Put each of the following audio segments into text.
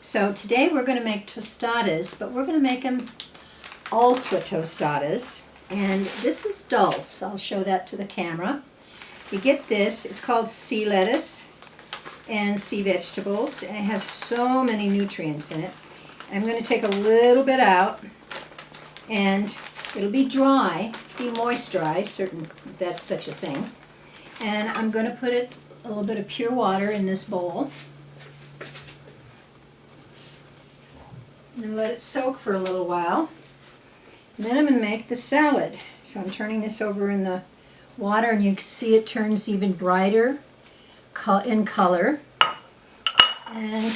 So today we're going to make tostadas, but we're going to make them ultra tostadas. And this is dulse. I'll show that to the camera. You get this, it's called sea lettuce and sea vegetables. And it has so many nutrients in it. I'm going to take a little bit out, and it'll be dry, be moisturized, certain that's such a thing. And I'm going to put a little bit of pure water in this bowl. And let it soak for a little while. And then I'm going to make the salad. So I'm turning this over in the water, and you can see it turns even brighter in color. And I'm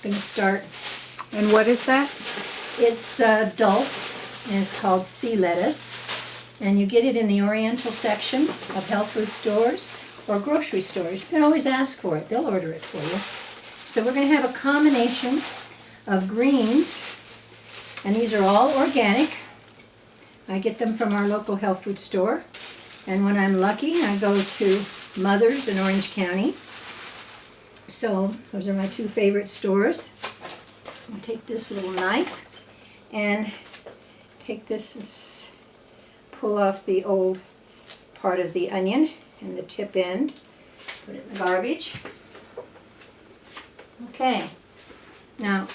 going to start. And what is that? It's dulse, and it's called sea lettuce. And you get it in the Oriental section of health food stores or grocery stores. You can always ask for it. They'll order it for you. So we're going to have a combination of greens, and these are all organic. I get them from our local health food store. And when I'm lucky, I go to Mother's in Orange County. So those are my two favorite stores. I'll take this little knife and take this and pull off the old part of the onion and the tip end. Put it in the garbage. Okay. Now,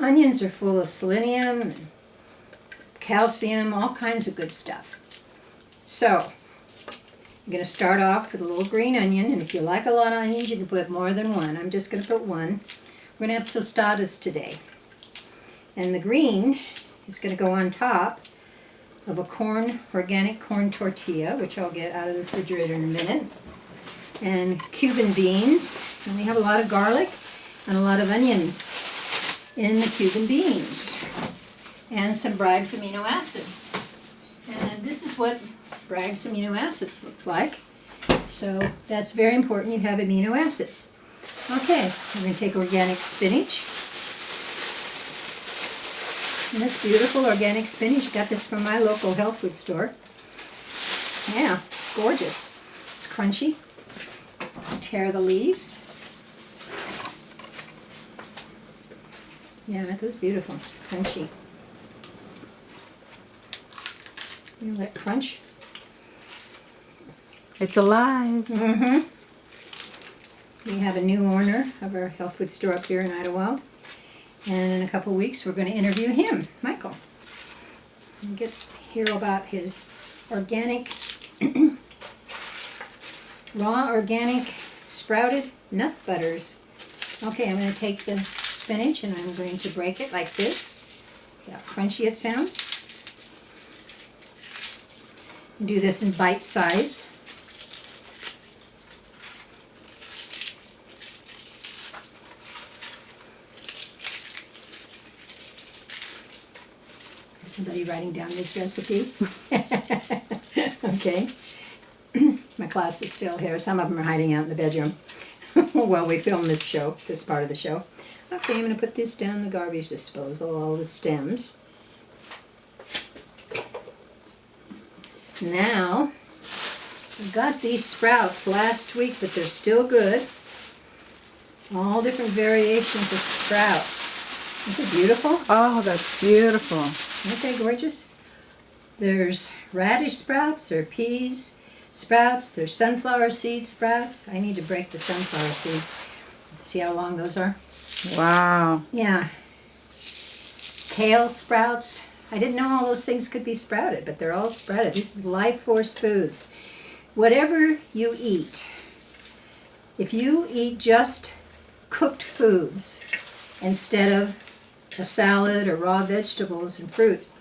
onions are full of selenium, and calcium, all kinds of good stuff. So, I'm going to start off with a little green onion, and if you like a lot of onions, you can put more than one. I'm just going to put one. We're going to have tostadas today. And the green is going to go on top of a organic corn tortilla, which I'll get out of the refrigerator in a minute. And Cuban beans, and we have a lot of garlic and a lot of onions in the Cuban beans. And some Bragg's amino acids. And this is what Bragg's amino acids looks like. So that's very important, you have amino acids. Okay, we're going to take organic spinach. And this beautiful organic spinach, got this from my local health food store. Yeah, it's gorgeous. It's crunchy. Tear the leaves. Yeah, that was beautiful. Crunchy. You know that crunch? It's alive. Mm-hmm. We have a new owner of our health food store up here in Idlewild. And in a couple of weeks, we're going to interview him, Michael. And hear about his organic, raw organic sprouted nut butters. Okay, I'm going to take the spinach and I'm going to break it like this. See how crunchy it sounds. You do this in bite size. Somebody writing down this recipe. Okay. My class is still here. Some of them are hiding out in the bedroom while we film this part of the show. Okay, I'm going to put this down in the garbage disposal, all the stems. Now, I got these sprouts last week, but they're still good. All different variations of sprouts. Isn't it beautiful? Oh, that's beautiful. Aren't they gorgeous? There's radish sprouts, there are peas sprouts, there's sunflower seed sprouts. I need to break the sunflower seeds. See how long those are? Wow. Yeah. Kale sprouts. I didn't know all those things could be sprouted, but they're all sprouted. This is life force foods. Whatever you eat, if you eat just cooked foods instead of a salad or raw vegetables and fruits.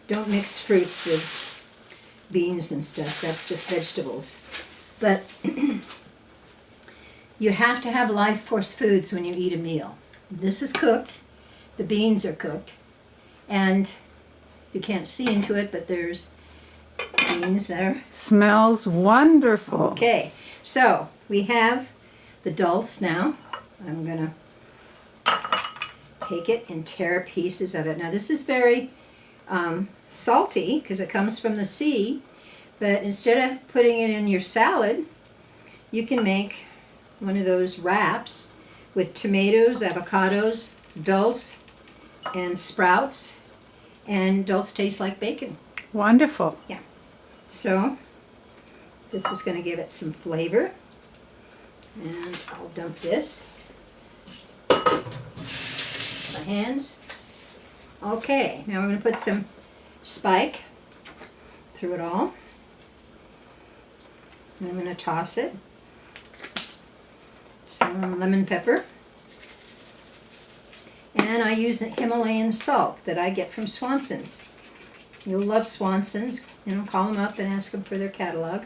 Don't mix fruits with beans and stuff. That's just vegetables. But you have to have life force foods when you eat a meal. This is cooked. The beans are cooked. And you can't see into it, but there's beans there. Smells wonderful. Okay, so we have the dulse now. I'm going to take it and tear pieces of it. Now this is very salty because it comes from the sea, but instead of putting it in your salad, you can make one of those wraps with tomatoes, avocados, dulse and sprouts, and dulse tastes like bacon. Wonderful. So this is going to give it some flavor, and I'll dump this. My hands. Okay, now we're going to put some spike through it all. And I'm going to toss it. Some lemon pepper. And I use Himalayan salt that I get from Swanson's. You'll love Swanson's. You know, call them up and ask them for their catalog.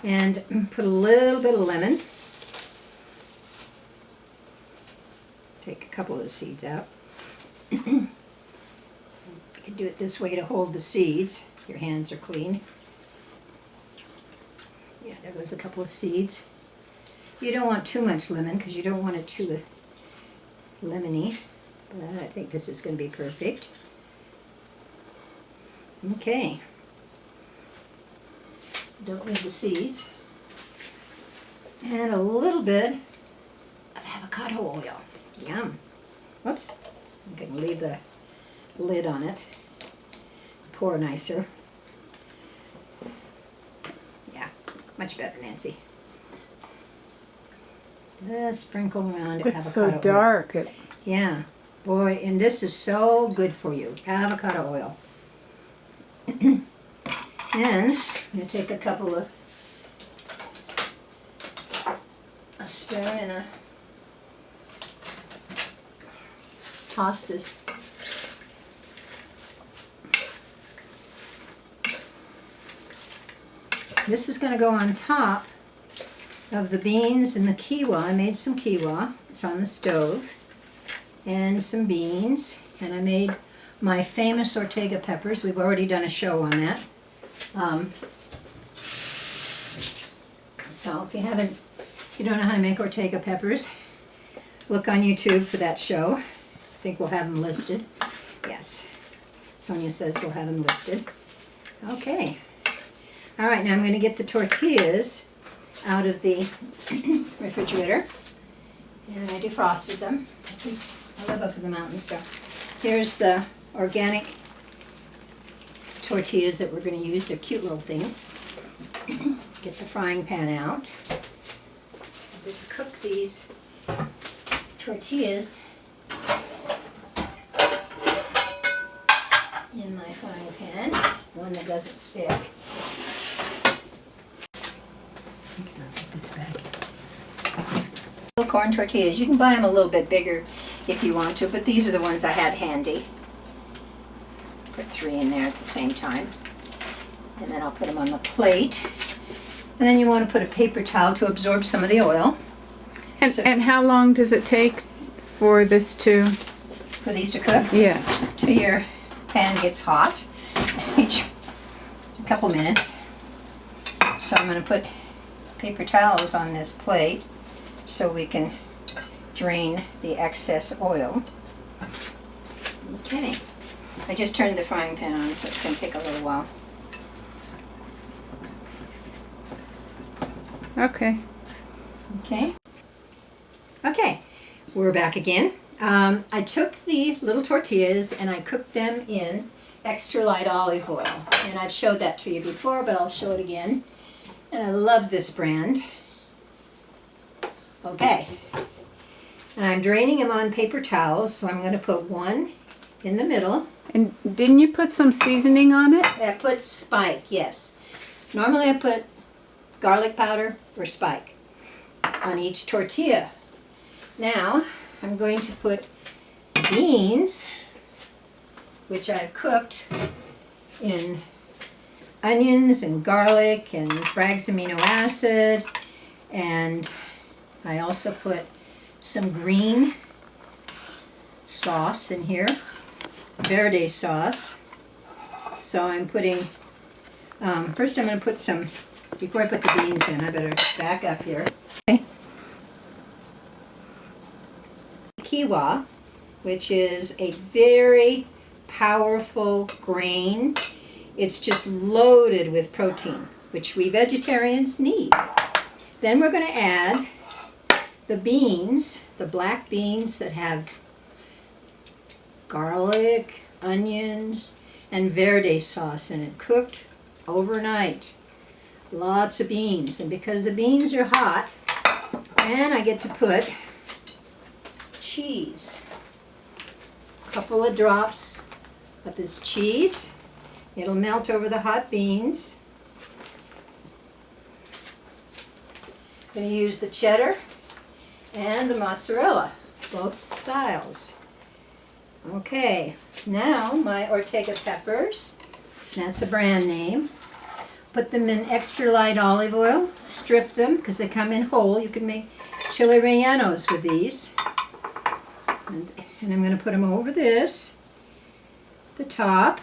And put a little bit of lemon. Take a couple of the seeds out. You can do it this way to hold the seeds. Your hands are clean. Yeah, there goes a couple of seeds. You don't want too much lemon because you don't want it too lemony. But I think this is going to be perfect. Okay. Don't need the seeds. And a little bit of avocado oil. Yum. Whoops. I'm going to leave the lid on it. Pour nicer. Yeah, much better, Nancy. Just sprinkle around It's avocado so oil. dark. Yeah. Boy, and this is so good for you. Avocado oil. And I'm going to take a couple of asparagus and toss this. This is going to go on top of the beans and the quinoa. I made some quinoa. It's on the stove. And some beans. And I made my famous Ortega peppers. We've already done a show on that. So if you don't know how to make Ortega peppers, look on YouTube for that show. I think we'll have them listed. Yes. Sonia says we'll have them listed. Okay. All right, now I'm going to get the tortillas out of the refrigerator. And I defrosted them. I live up in the mountains, so here's the organic tortillas that we're going to use. They're cute little things. Get the frying pan out. Just cook these tortillas in my frying pan, one that doesn't stick. I'll put this back. Little corn tortillas. You can buy them a little bit bigger if you want to, but these are the ones I had handy. Put 3 in there at the same time. And then I'll put them on the plate. And then you want to put a paper towel to absorb some of the oil. And how long does it take for this to... For these to cook? Yes. Till your pan gets hot. Each a couple minutes. So I'm going to put paper towels on this plate so we can drain the excess oil. Okay. I just turned the frying pan on, so it's going to take a little while. Okay. Okay. Okay. We're back again. I took the little tortillas and I cooked them in extra light olive oil. And I've showed that to you before, but I'll show it again. And I love this brand. Okay. And I'm draining them on paper towels, so I'm going to put one in the middle. And didn't you put some seasoning on it? I put spike, yes. Normally I put garlic powder or spike on each tortilla. Now I'm going to put beans, which I've cooked in onions and garlic and Bragg's amino acid, and I also put some green sauce in here, verde sauce. So I'm putting, first I'm going to put some, before I put the beans in, I better back up here. Okay. Quinoa, which is a very powerful grain. It's just loaded with protein, which we vegetarians need. Then we're going to add the beans, the black beans that have garlic, onions, and verde sauce in it, cooked overnight. Lots of beans, and because the beans are hot, and I get to put cheese. A couple of drops of this cheese. It'll melt over the hot beans. I'm going to use the cheddar and the mozzarella, both styles. Okay, now my Ortega peppers, that's a brand name. Put them in extra light olive oil, strip them because they come in whole. You can make chili rellenos with these. And I'm going to put them over this, the top,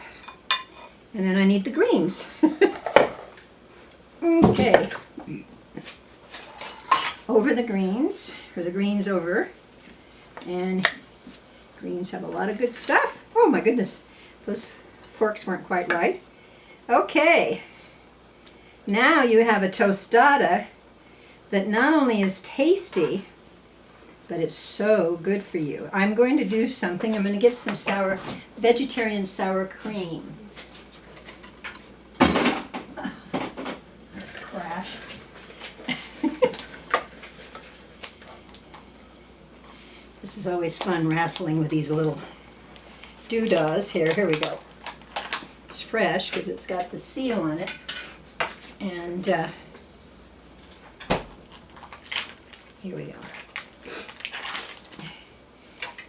and then I need the greens. Okay, over the greens, or the greens over, and greens have a lot of good stuff. Oh my goodness, those forks weren't quite right. Okay, now you have a tostada that not only is tasty, but it's so good for you. I'm going to do something. I'm going to get some vegetarian sour cream. Crash. This is always fun, wrestling with these little doodahs. Here we go. It's fresh because it's got the seal on it. And here we go.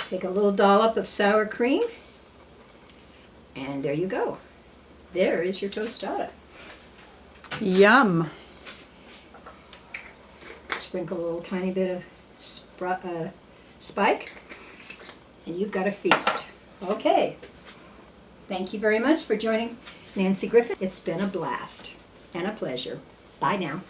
Take a little dollop of sour cream, and there you go. There is your tostada. Yum. Sprinkle a little tiny bit of spike, and you've got a feast. Okay. Thank you very much for joining Nancy Griffin. It's been a blast and a pleasure. Bye now.